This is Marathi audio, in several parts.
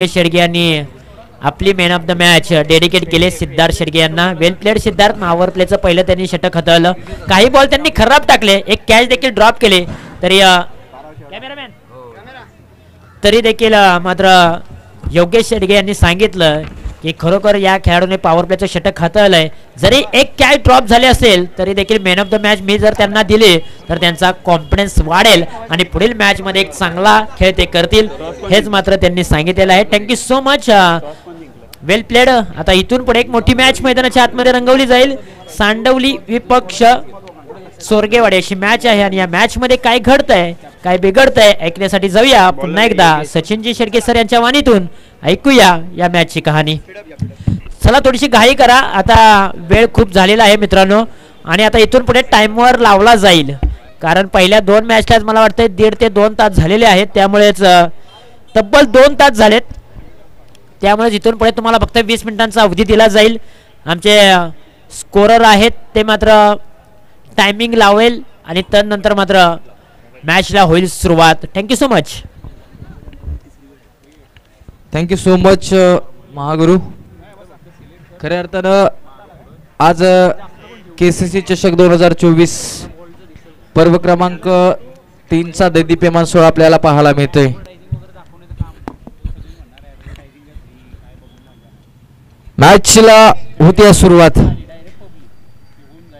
शेडगे यांनी आपली man of the match dedicate केले सिद्धार्थ शेडगे यांना. वेल प्लेड सिद्धार्थ. मावर प्लेचं पहिलं त्यांनी षटक हाताळलं. काही बॉल त्यांनी खराब टाकले, एक कॅच देखील ड्रॉप केले, तरी कॅमेरामॅन तरी देखील मात्र योगेश शेडगे यांनी सांगितलं की खरोखर या खेळाडूने पॉवर प्लेचं षटक हाताळलंय. जरी एक कॅच ड्रॉप झाले असेल तरी देखील मॅन ऑफ द मॅच मी जर त्यांना दिले तर त्यांचा कॉन्फिडन्स वाढेल आणि पुढील मॅच मध्ये एक चांगला खेळ ते करतील, हेच मात्र त्यांनी सांगितलेलं आहे. Thank you so much. Well played. आता इथून पुढे एक मोठी मॅच मैदानाच्या आतमध्ये रंगवली जाईल. सांडवली विपक्ष चोरगेवाडी अशी मॅच आहे आणि या मॅच मध्ये काय घडतंय काय बिघडतंय ऐकण्यासाठी जाऊया पुन्हा एकदा सचिनजी शेडगे सर यांच्या वाणीतून. ऐकूया या मॅचची कहाणी. चला थोडीशी घाई करा, आता वेळ खूप झालेला आहे मित्रांनो आणि आता इथून पुढे टाइमवर लावला जाईल, कारण पहिल्या दोन मॅचलाच मला वाटतं 1.5 ते 2 तास झालेले आहेत, त्यामुळेच तब्बल 2 तास झालेत. त्यामुळे इथून पुढे तुम्हाला फक्त 20 मिनिटांचा अवधी दिला जाईल. आमचे स्कोरर आहेत ते मात्र टायमिंग लावेल आणि त्यानंतर मात्र मॅचला होईल सुरुवात. Thank you so much. Thank you so much Mahaguru. खऱ्या अर्थानं आज KCC चषक 2024 पर्व क्रमांक 3चा दैदीप्यमान सोहळा आपल्याला पाहायला मिळतोय. मॅचला होती सुरुवात.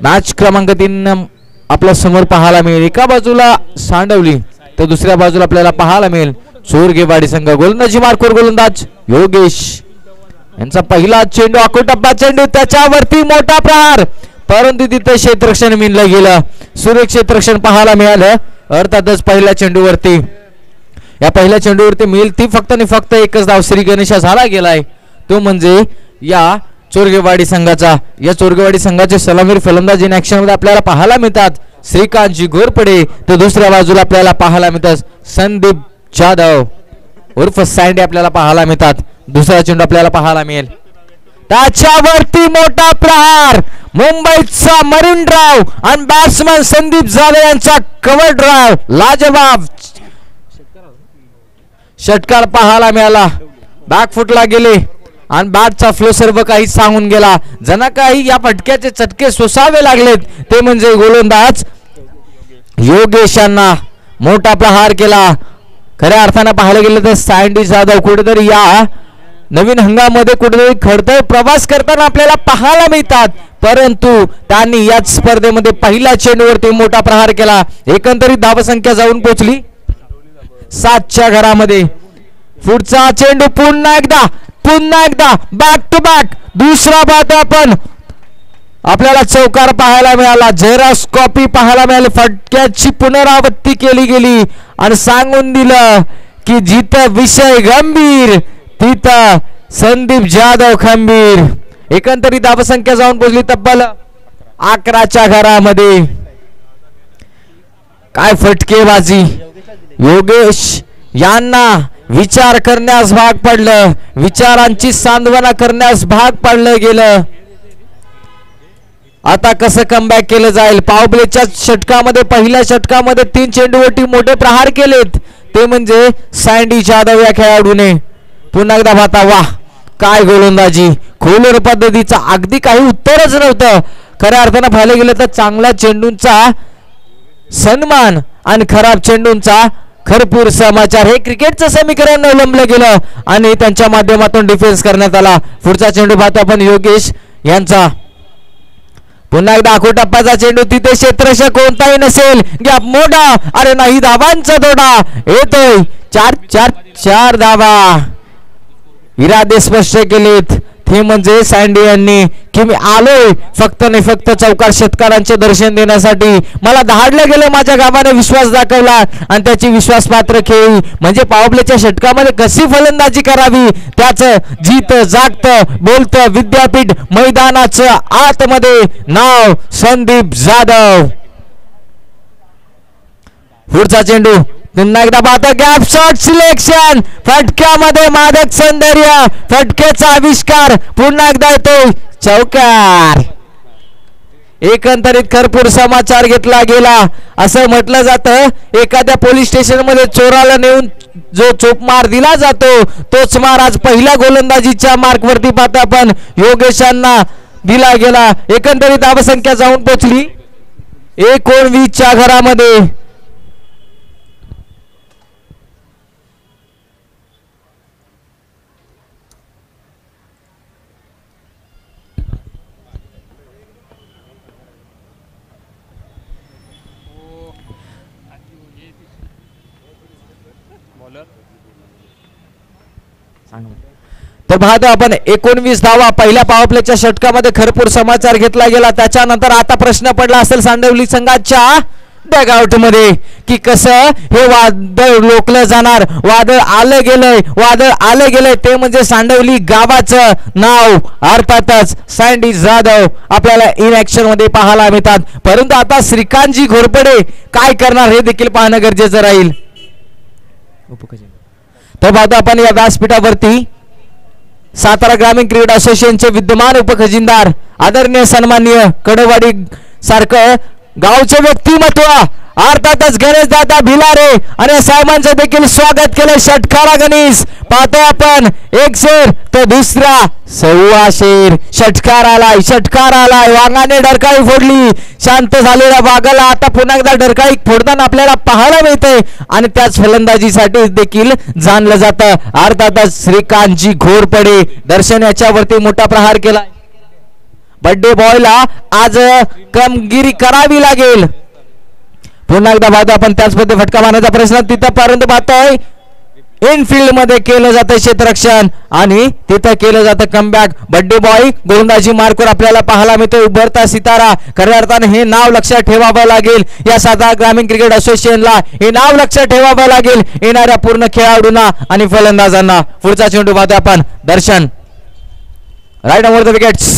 मॅच क्रमांक 3 आपल्या समोर पाहायला मिळेल. एका बाजूला सांडवली तर दुसऱ्या बाजूला आपल्याला पाहायला मिळेल चोरगेवाडी संघ. गोलंदाजी मार्कवर गोलंदाज योगेश यांचा पहिला चेंडू, आकोटप्पा चेंडू, त्याच्यावरती मोठा प्रहार, परंतु तिथे क्षेत्ररक्षण मिळलं गेलं. सुरेख क्षेत्ररक्षण पाहायला मिळालं. अर्थातच पहिल्या चेंडूवरती या पहिल्या चेंडूवरती मिळेल ती फक्त आणि फक्त एकच धाव श्री गणेशा झाला गेलाय, तो म्हणजे या चोरगेवाडी संघाचा. या चोरगेवाडी संघाचे सलामीर फलंदाज इन ऍक्शन मध्ये आपल्याला पाहायला मिळतात श्रीकांतजी घोरपडे, तर दुसऱ्या बाजूला आपल्याला पाहायला मिळतात संदीप जाधव उर्फ सँडी आपल्याला पाहायला मिळतात. दुसरा चेंडू आपल्याला पाहायला मिळेल, त्याच्यावरती मोठा प्रहार, मुंबईचा मरीन ड्राइव्ह आणि बॅट्समन संदीप जाधव यांचा कव्हर ड्राइव्ह, लाजवाब षटकार पाहायला मिळाला. बॅकफुटला गेले आणि बॅटचा फ्लो सर्व काही सांगून गेला. जना काही या फटक्याचे चटके सोसावे लागलेत, ते म्हणजे गोलंदाज योगेश यांना मोठा प्रहार केला. खऱ्या अर्थानं पाहायला गेलं तर सँडी जाधव कुठेतरी या नवीन हंगामध्ये कुठेतरी खडतर प्रवास करताना आपल्याला पाहायला मिळतात, परंतु त्यांनी याच स्पर्धेमध्ये पहिल्या चेंडूवरती मोठा प्रहार केला. एकंदरीत धावसंख्या जाऊन पोहोचली 7च्या घरामध्ये. पुढचा चेंडू पुन्हा एकदा बॅक टू बॅक दुसरा बाद आपण आपल्याला चौकार पाहायला मिळाला. झेरॉक्स कॉपी पाहायला मिळाली. फटक्याची पुनरावृत्ती केली गेली आणि सांगून दिलं की जिथं विषय गंभीर तिथं संदीप जाधव खंबीर. एकंदरीत धावसंख्या जाऊन पोहोचली तब्बल 11च्या घरामध्ये. काय फटकेबाजी. योगेश यांना विचार करण्यास भाग पडलं, विचारांची सांत्वना करण्यास भाग पडलं गेलं. आता कसं कमबॅक केलं जाईल. पावप्लेच्या षटकामध्ये पहिल्या षटकामध्ये 3 चेंडूवरती मोठे प्रहार केलेत, ते म्हणजे सँडी जाधव या खेळाडूने. पुन्हा एकदा पाहता, वाह काय गोलंदाजी, खोलर पद्धतीचा अगदी काही उत्तरच नव्हतं. खऱ्या अर्थानं पाहायला गेलं तर चांगल्या चेंडूंचा सन्मान आणि खराब चेंडूंचा खरपूर समाचार, हे क्रिकेटचं समीकरण अवलंबलं गेलं आणि त्यांच्या माध्यमातून डिफेन्स करण्यात आला. पुढचा चेंडू पाहतो आपण योगेश यांचा. पुन्हा एकदा आखोटप्पाचा चेंडू, तिथे क्षेत्ररक्षक कोणताही नसेल, गॅप मोठा, अरे नाही धावांचा तोडा येतोय. 4 धावा. इरादे स्पष्ट केलेत, ते म्हणजे सँडी यांनी की मी आलोय फक्त आणि फक्त चौकार षटकारांचे दर्शन देण्यासाठी. मला धाडलं गेलं, माझ्या गावाने विश्वास दाखवला आणि त्याची विश्वासपात्र खेळी म्हणजे पावप्लेच्या षटकामध्ये कशी फलंदाजी करावी त्याचं जीत जागत बोलत विद्यापीठ मैदानाचं आतमध्ये नाव संदीप जाधव. पुढचा चेंडू पुन्हा एकदा पाहतो, गॅप शॉट सिलेक्शन, फटक्यामध्ये मादक सौंदर्य, फटकेचा आविष्कार, पुन्हा एकदा येतो चौकार. एकंदरीत भरपूर समाचार घेतला गेला. असं म्हटलं जातं एखाद्या पोलीस स्टेशन मध्ये चोराला नेऊन जो चोपमार दिला जातो तोच मार आज पहिल्या गोलंदाजीच्या मार्क वरती पाहता आपण योगेशांना दिला गेला. एकंदरीत धावसंख्या जाऊन पोहोचली 19 च्या घरामध्ये. तर पाहतो आपण 19 धावा पहिल्या पॉवर प्लेच्या षटकामध्ये भरपूर समाचार घेतला गेला. त्याच्यानंतर आता प्रश्न पडला असेल सांडवली संघाच्या डगआउट मध्ये की कसं हे वादळ रोखलं जाणार. वादळ आलं गेलंय ते म्हणजे सांडवली गावाचं नाव अर्थातच सँडी जाधव आपल्याला इन ऍक्शन मध्ये पाहायला मिळतात. परंतु आता श्रीकांतजी घोरपडे काय करणार हे देखील पाहणं गरजेचं राहील. तर पाहतो आपण या व्यासपीठावरती सातारा ग्रामीण क्रिकेट असोसिएशनचे विद्यमान उपखजिनदार आदरणीय सन्माननीय कडवाडी सारखं गावचे व्यक्तिमत्व अर्थातच गणेश दादा भिलारे आणि साहेबांचं देखील स्वागत केलं. षटकारा गणेश पाहतोय आपण एक शेर तर दुसरा 1.25 शेर. षटकार आलाय वांगाने डरकाळी फोडली. शांत झालेल्या वाघाला आता पुन्हा एकदा डरकाळी फोडताना आपल्याला पाहायला मिळतंय आणि त्याच फलंदाजीसाठी देखील जाणलं जातं. अर्थातच श्रीकांतजी घोरपडे दर्शन याच्यावरती मोठा प्रहार केला. बड्डे बॉयला आज कामगिरी करावी लागेल. पुन्हा एकदा पाहतो आपण त्याच पद्धतीने फटका मारण्याचा प्रश्न तिथपर्यंत पाहतोय. इनफिल्ड मध्ये केलं जातं क्षेत्ररक्षण आणि तिथं केलं जातं कमबॅक. बड्डे बॉय गोलंदाजी मार्कवर आपल्याला पाहायला मिळतो उभरता सितारा. खऱ्या अर्थाने हे नाव लक्षात ठेवावं लागेल या सातारा ग्रामीण क्रिकेट असोसिएशनला. हे नाव लक्षात ठेवावं लागेल येणाऱ्या पूर्ण खेळाडूंना आणि फलंदाजांना. पुढचा चेंडू पाहतो आपण दर्शन राईट ओव्हर द विकेट्स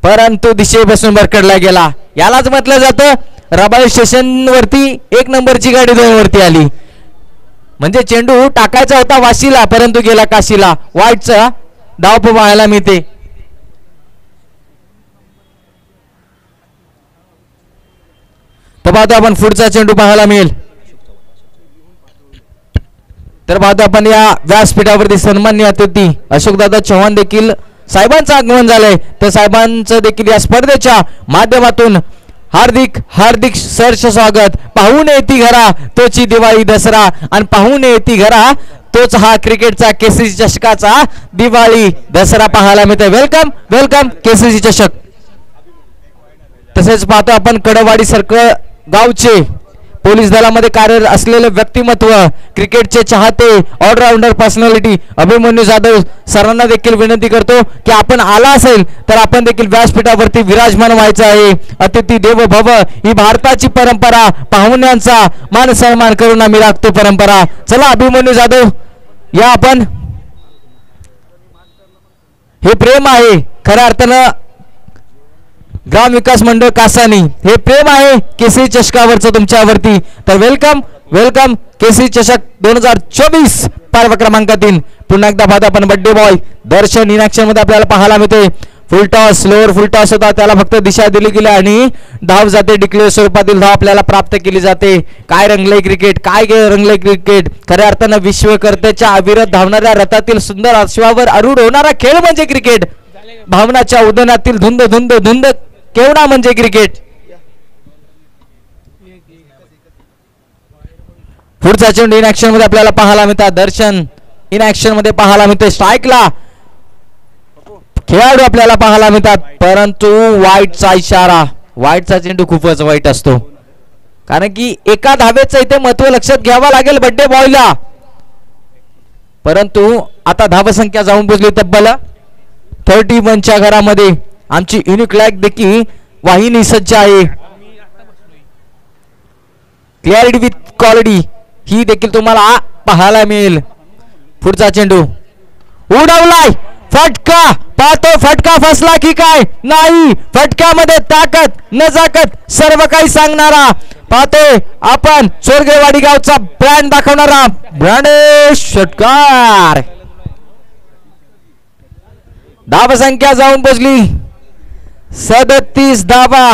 परंतु दिशेपासून भरकडला गेला. यालाच म्हटलं जातं रबाई स्टेशन वरती 1 नंबरची गाडी 2 वरती आली. म्हणजे चेंडू टाकायचा होता वाशीला परंतु गेला काशीला. वाईटचा डाव पाहायला मिळते. तर पाहतो आपण पुढचा चेंडू पाहायला मिळेल. तर पाहतो आपण या व्यासपीठावरती सन्माननीय अतिथी अशोकदादा चव्हाण देखील साहेबांचं आगमन झालंय. तर साहेबांचं देखील या स्पर्धेच्या माध्यमातून हार्दिक हार्दिक सहर्ष स्वागत. पाहून येती घरा तोची दिवाळी दसरा आणि पाहून येती घरा तोच हा क्रिकेटचा केसीसी चषकाचा दिवाळी दसरा पाहायला मिळतोय. वेलकम वेलकम केसीसी चषक. तसेच पाहतो आपण कडवाडी सर्कल गावचे पोलीस दलामध्ये कार्यरत असलेले व्यक्तिमत्व क्रिकेटचे चाहते ऑलराऊंडर पर्सनॅलिटी अभिमन्यू जाधव सरांना देखील विनंती करतो की आपण आला असेल तर आपण देखील व्यासपीठावरती विराजमान व्हायचं आहे. अतिथी देव भव ही भारताची परंपरा. पाहुण्यांचा मान सन्मान करून आम्ही राखतो परंपरा. चला अभिमन्यू जाधव या आपण. हे प्रेम आहे खऱ्या अर्थानं ग्राम विकास मंडळ कासानी. हे प्रेम आहे केसी चषकावरचं तुमच्यावरती. तर वेलकम वेलकम केसी चषक 2024 पर्व क्रमांक 3. पुन्हा एकदा पाहतो आपण birthday boy Darshan in action मध्ये आपल्याला पाहायला मिळते. फुल टॉस लोअर फुल टॉस होता त्याला फक्त दिशा दिली गेली आणि धाव जाते. डिक्लेअर स्वरूपातील धाव आपल्याला प्राप्त केली जाते. काय रंगले क्रिकेट काय रंगले क्रिकेट. खऱ्या अर्थानं विश्वकर्त्याच्या अविरत धावणाऱ्या रथातील सुंदर अश्वावर आरूढ होणारा खेळ म्हणजे क्रिकेट. भावनाच्या उदनातील धुंद धुंद धुंद केवढा म्हणजे क्रिकेट. पुढचा चेंडू इन ऍक्शन मध्ये आपल्याला पाहायला मिळतात. दर्शन इन ऍक्शन मध्ये पाहायला मिळते. स्ट्राईकला खेळाडू आपल्याला पाहायला मिळतात परंतु वाईटचा इशारा. वाईटचा चेंडू खूपच वाईट असतो कारण की एका धावेचं इथे महत्व लक्षात घ्यावं लागेल बड्डे बॉयला. परंतु आता धावसंख्या जाऊन पोहोचली तब्बल 31 च्या घरामध्ये. आमची युनिक लॅग देखील वाहिनी सज्ज आहे. क्लॅरिटी विथ क्वालिटी ही देखील तुम्हाला पाहायला मिळेल. पुढचा चेंडू उडवलाय. फटका पाहतो. फटका फसला की काय नाही. फटक्यामध्ये ताकद नजाकत सर्व काही सांगणारा पाहतोय आपण. चोरगेवाडी गावचा ब्रँड दाखवणारा ब्रँडेश 37 धावा.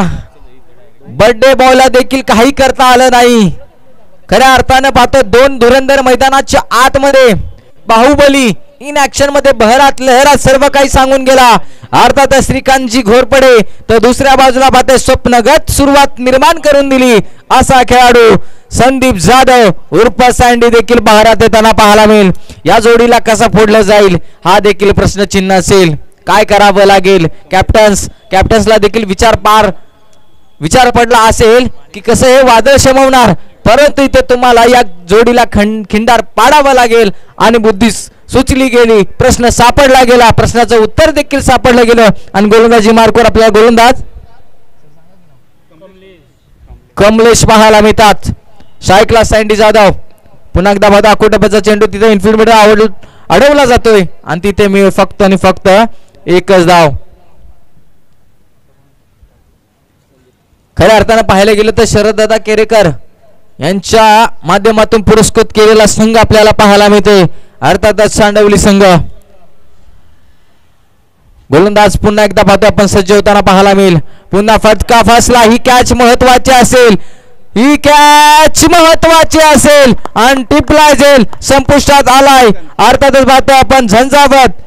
बर्थडे बॉयला देखील काही करता आलं नाही. खऱ्या अर्थानं पाहतो दोन धुरंधर मैदानाच्या आतमध्ये. बाहुबली इन ऍक्शन मध्ये बहरात लहरात सर्व काही सांगून गेला. अर्थात श्रीकांतजी घोरपडे तर दुसऱ्या बाजूला पाहते स्वप्नगत सुरुवात निर्माण करून दिली असा खेळाडू संदीप जाधव उर्फ सँडी देखील बहरात येताना पाहायला मिळेल. या जोडीला कसा फोडलं जाईल हा देखील प्रश्नचिन्ह असेल. काय करावं लागेल कॅप्टन्सला देखील विचार पडला असेल की कसं हे वादळ शमवणार. परंतु इथे तुम्हाला या जोडीला खिंडार पाडावं लागेल आणि बुद्धी सुचली गेली. प्रश्न सापडला गेला. प्रश्नाचं उत्तर देखील सापडलं गेलं आणि गोलंदाजी मार्कवर आपल्याला गोलंदाज कमलेश पाहायला मिळतात. शाईकला सँडी जाधव. पुन्हा एकदा बघा कोटप्याचा चेंडू तिथे इनफिल्ड मध्ये अडवला जातोय आणि तिथे मी फक्त आणि फक्त एकच धाव. खऱ्या अर्थानं पाहायला गेलं तर शरददादा केरेकर यांच्या माध्यमातून पुरस्कृत केलेला संघ आपल्याला पाहायला मिळते. अर्थातच सांडवली संघ. गोलंदाज पुन्हा एकदा पाहतो आपण सज्ज होताना पाहायला मिळेल. पुन्हा फटका फसला. ही कॅच महत्वाची असेल. ही कॅच महत्वाची असेल आणि टिपला जाईल. संपुष्टात आलाय. अर्थातच पाहतो आपण झंझावत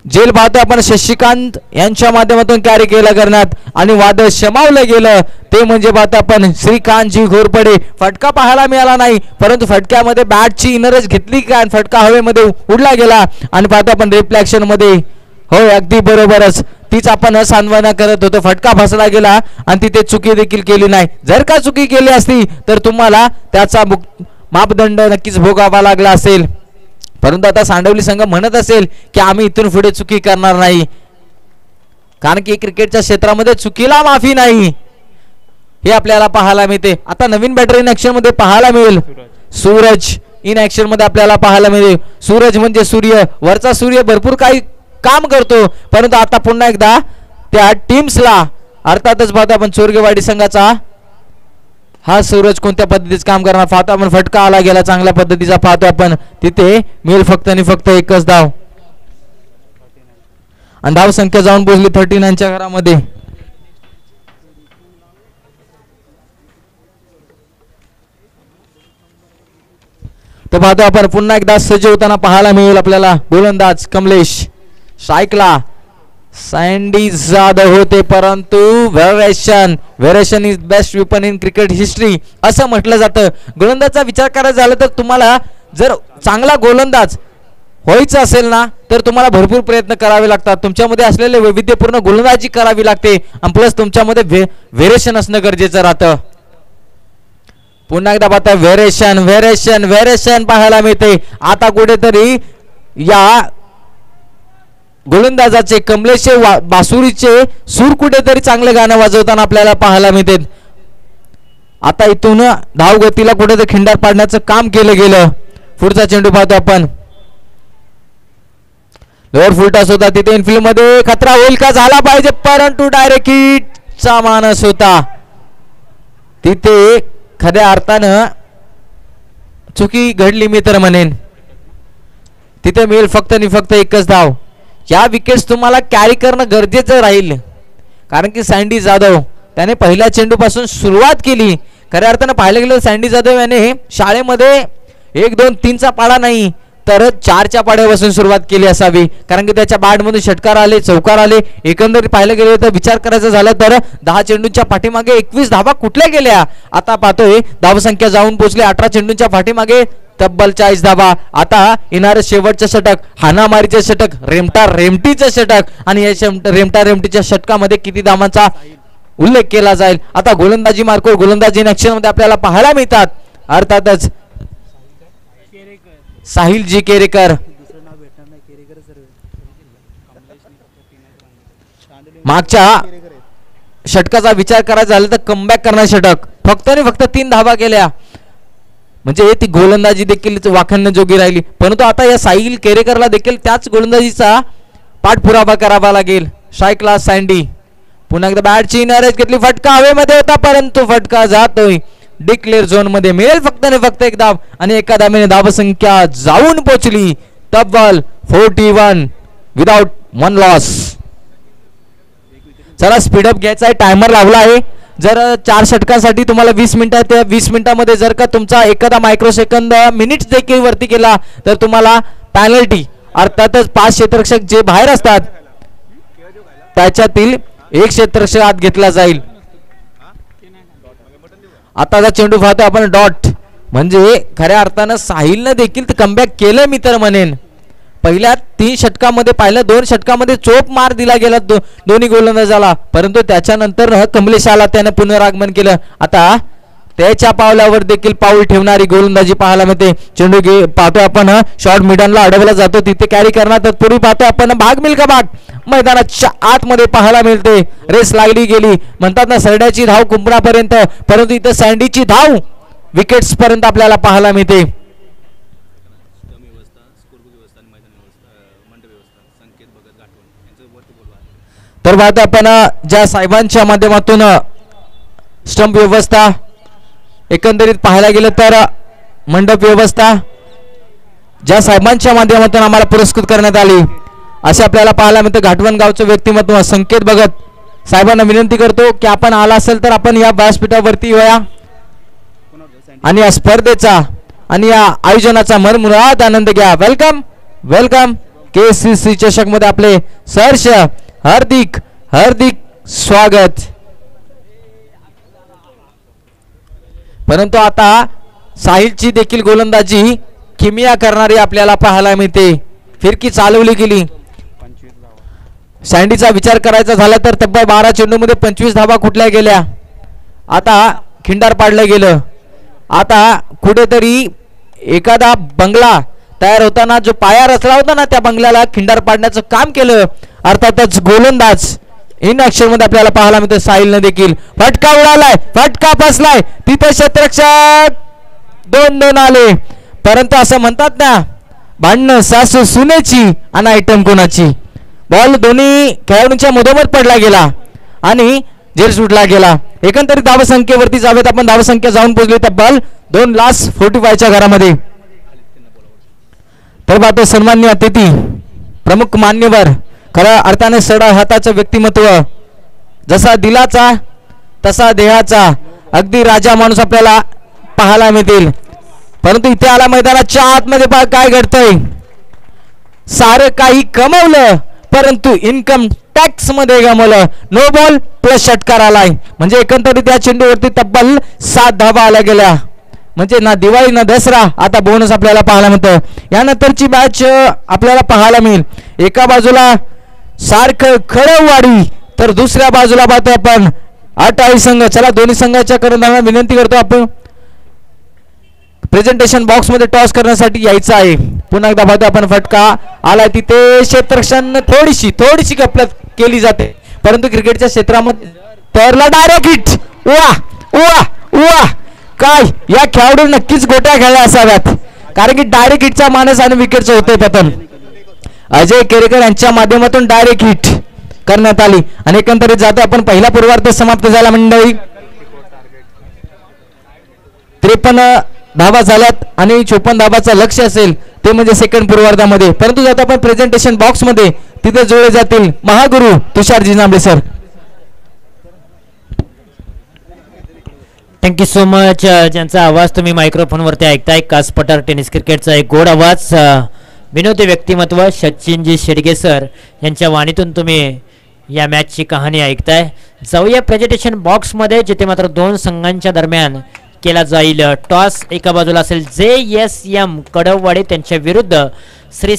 जेल पाहतो आपण शशिकांत यांच्या माध्यमातून कॅरी केलं करण्यात आणि वादळ शमावलं गेलं ते म्हणजे पाहतो आपण श्रीकांतजी घोरपडे. फटका पाहायला मिळाला नाही परंतु फटक्यामध्ये बॅटची इनरच घेतली का आणि फटका हवेमध्ये उडला गेला आणि पाहतो आपण रिफ्लेक्शन मध्ये. हो अगदी बरोबरच तीच आपण सांत्वना करत होतो. फटका फसला गेला आणि तिथे चुकी देखील केली नाही. जर का चुकी केली असती तर तुम्हाला त्याचा मापदंड नक्कीच भोगावा लागला असेल. परंतु आता सांडवली संघ म्हणत असेल की आम्ही इथून पुढे चुकी करणार नाही कारण की क्रिकेटच्या क्षेत्रामध्ये चुकीला माफी नाही हे आपल्याला पाहायला मिळते. आता नवीन बॅटर इन ऍक्शन मध्ये पाहायला मिळेल. सूरज इन ऍक्शन मध्ये आपल्याला पाहायला मिळेल. सूरज म्हणजे सूर्य. वरचा सूर्य भरपूर काही काम करतो परंतु आता पुन्हा एकदा त्या टीम्सला अर्थातच पाहतो आपण चोरगेवाडी संघाचा हा सूरज कोणत्या पद्धतीचं काम करणार पाहतो आपण. फटका आला गेला चांगल्या पद्धतीचा पाहतो आपण. तिथे मिळेल फक्त आणि फक्त एकच धाव आणि धाव संख्या जाऊन पोहोचली 39 च्या घरामध्ये. तर पाहतो आपण पुन्हा एकदा सज्ज होताना पाहायला मिळेल आपल्याला गोलंदाज कमलेश. स्ट्राईकला सँडी जाधव होते परंतु variation is best weapon in cricket history असं म्हटलं जातं. गोलंदाजचा विचार करायचा झाला तर तुम्हाला जर चांगला गोलंदाज व्हायचं असेल ना तर तुम्हाला भरपूर प्रयत्न करावे लागतात. तुमच्यामध्ये असलेले वैविध्यपूर्ण गोलंदाजी करावी लागते आणि प्लस तुमच्यामध्ये व्हेरिएशन असणं गरजेचं राहतं. पुन्हा एकदा पाहता व्हेरिएशन पाहायला मिळते. आता कुठेतरी या गोलंदाजाचे कमलेशचे बासुरीचे सूर कुठेतरी चांगले गाणं वाजवताना आपल्याला पाहायला मिळते. आता इथून धावगतीला कुठेतरी खिंडार पाडण्याचं काम केलं गेलं. पुढचा चेंडू पाहतो आपण. लोअर फुल टॉस होता तिथे इनफिल्ड मध्ये खतरा होईल का झाला पाहिजे परंतु डायरेक्ट हिटचा मानस होता. तिथे खऱ्या अर्थानं चुकी घडली मी तर म्हणेन. तिथे मिळेल फक्त आणि फक्त एकच धाव. या विकेट्स तुम्हाला कॅरी करणं गरजेचं राहील कारण की सँडी जाधव त्याने पहिल्या चेंडूपासून सुरुवात केली. खऱ्या अर्थानं पाहायला गेलं सँडी जाधव याने शाळेमध्ये 1 2 3 चा पाडा नाही तर 4 च्या पाड्यापासून सुरुवात केली असावी कारण की त्याच्या बॅटमधून षटकार आले चौकार आले. एकंदरीत पाहायला गेले तर विचार करायचा झाला तर 10 चेंडूंच्या पाठीमागे 21 धावा कुठल्या गेल्या. आता पाहतोय धावसंख्या जाऊन पोहोचली 18 चेंडूंच्या पाठीमागे तब्बल 40 धावा. आता येणारं शेवटचं षटक हानामारीचे षटक रेमटीचं षटक आणि या रेमटीच्या षटकामध्ये किती धावांचा उल्लेख केला जाईल. आता गोलंदाजी मार्कवर गोलंदाजी ऍक्शन मध्ये आपल्याला पाहायला मिळतात. अर्थातच साहिलजी केरेकर. मागच्या षटकाचा विचार करायचा झाला तर कमबॅक करणारे षटक फक्त आणि फक्त 3 धावा केल्या म्हणजे ती गोलंदाजी देखील वाखाणण्याजोगी राहिली. परंतु आता या साहिल केरेकरला देखील त्याच गोलंदाजीचा पाठपुरावा करावा लागेल. स्ट्राईकला सँडी. पुन्हा एकदा बॅटची नॅरेज घेतली. फटका हवेमध्ये होता परंतु फटका जातोय डिक्लेअर झोन मध्ये. मिळेल फक्त आणि फक्त एक धाव आणि एका धावेने धावसंख्या जाऊन पोहोचली तब्बल 41 विदाउट 1 लॉस. चला स्पीडअप घ्यायचा आहे, टायमर लावला आहे. जर 4 षटकांसाठी तुम्हाला 20 मिनिटं, त्या 20 मिनिटांमध्ये जर का तुमचा एखादा मायक्रोसेकंद मिनिट्स देखील वरती केला तर तुम्हाला पॅनल्टी, अर्थातच 5 क्षेत्ररक्षक जे बाहेर असतात त्याच्यातील 1 क्षेत्ररक्षक आत घेतला जाईल. आता चेंडू पाहतो आपण डॉट, म्हणजे खऱ्या अर्थानं साहिलनं देखील कमबॅक केलं मी तर म्हणेन. पहिल्या 3 षटकामध्ये पाहिलं, 2 षटकामध्ये चोप मार दिला गेला दोन्ही गोलंदाजाला, परंतु त्याच्यानंतर कमलेश आला, त्याने पुनरागमन केलं. आता त्याच्या पावलावर देखील पाऊल ठेवणारी गोलंदाजी पाहायला मिळते. चेंडू पाहतोय आपण शॉर्ट मिडनला अडवला जातो, तिथे कॅरी करणार. तत्पूर्वी पाहतोय आपण भाग मिल्का भाग मैदानाच्या आतमध्ये पाहायला मिळते. रेस लागली गेली, म्हणतात ना सरड्याची धाव कुंपणापर्यंत, परंतु इथं सँडीची धाव विकेट्स पर्यंत आपल्याला पाहायला मिळते. तर पाहतो आपण ज्या साहेबांच्या माध्यमातून स्टंप व्यवस्था, एकंदरीत पाहायला गेलं तर मंडप व्यवस्था ज्या साहेबांच्या माध्यमातून आम्हाला पुरस्कृत करण्यात आली, असे आपल्याला पाहायला मिळतं. घाटवण गावचं व्यक्तिमत्व संकेत भगत साहेबांना विनंती करतो की आपण आला असेल तर आपण या व्यासपीठावरती येऊया आणि या स्पर्धेचा आणि या आयोजनाचा मनमुराद आनंद घ्या. Welcome welcome. KCC चषक मध्ये आपले सहर्ष हार्दिक हार्दिक स्वागत. परंतु आता साहिलची देखील गोलंदाजी किमिया करणारी आपल्याला पाहायला मिळते. फिरकी चालवली गेली. सँडीचा विचार करायचा झाला तर तब्बल 12 चेंडूमध्ये 25 धावा कुठल्या गेल्या. आता खिंडार पाडलं गेलं. आता कुठेतरी एखादा बंगला तयार होताना जो पाया रचला होता ना, त्या बंगल्याला खिंडार पाडण्याचं काम केलं. अर्थातच गोलंदाज इन ऍक्शन मध्ये आपल्याला पाहायला मिळतं. साहिलनं देखील फटका उडालाय, फटका फसलाय, तिथे क्षेत्ररक्षक 2-2 आले. परंतु असं म्हणतात ना, भांडणं सासू सुनेची आणि आयटम कोणाची. बॉल दोन्ही खेळाडूंच्या मधोमध पडला गेला आणि झेल सुटला गेला. एकंदरीत धावसंख्येवरती जावेत आपण. धावसंख्या जाऊन पोहोचली तब्बल 2,45,000 घरामध्ये. तर पाहतो सन्मान्य अतिथी, प्रमुख मान्यवर, खऱ्या अर्थाने सडा हाताचं व्यक्तिमत्व, जसा दिलाचा तसा देहाचा, अगदी राजा माणूस आपल्याला पाहायला मिळतील. परंतु इथे आला मैदानाच्या आतमध्ये पहा काय घडतंय. सारं काही कमवलं परंतु इन्कम टॅक्स मध्ये गमवलं. नो बॉल प्लस षटकार आलाय, म्हणजे एकंदरीत या चेंडूवरती तब्बल 7 धावा आल्या गेल्या. म्हणजे ना दिवाळी ना दसरा, आता बोनस आपल्याला पाहायला मिळतं. यानंतरची मॅच आपल्याला पाहायला मिळेल. एका बाजूला सारखं खळवाडी तर दुसऱ्या बाजूला पाहतो आपण 28 संघ. चला दोन्ही संघाच्या कर्णधारांना विनंती करतो आपण प्रेझेंटेशन बॉक्स मध्ये टॉस करण्यासाठी यायचं आहे. पुन्हा एकदा पाहतो आपण फटका आलाय, तिथे क्षेत्ररक्षण थोडीशी गफलत केली जाते, परंतु क्रिकेटच्या क्षेत्रामध्ये तरला डायरेक्ट हिट. वा वा वा, काय या खेळाडू नक्कीच गोट्या खेळल्या असाव्यात, कारण की डायरेक्ट हिटचा मानस आणि विकेटचं होतंय पतन. अजय केरेकर यांच्या माध्यमातून डायरेक्ट हिट करण्यात आली आणि एकंदरीत जातो आपण. पहिला पूर्वार्ध समाप्त झाला मंडळी. 53 धावा झाल्यात आणि 54 धावाचं लक्ष असेल ते म्हणजे सेकंड पूर्वार्धामध्ये. परंतु जातो आपण प्रेझेंटेशन बॉक्स मध्ये, तिथे जोडले जातील महागुरु तुषार जिनांबे सर. Thank you so much. ज्यांचा आवाज तुम्ही मायक्रोफोन वरती ऐकताय, कास पठार टेनिस क्रिकेटचा एक गोड आवाज, विनोदी व्यक्तिमत्व सचिनजी शेडगे सर यांच्या वाणीतून तुम्ही या मॅचची कहाणी ऐकताय. जाऊया प्रेझेंटेशन बॉक्स मध्ये, जिथे मात्र 2 संघांच्या दरम्यान केला जाईल टॉस. एका बाजूला असेल JSM कडववाडी त्यांच्या विरुद्ध श्री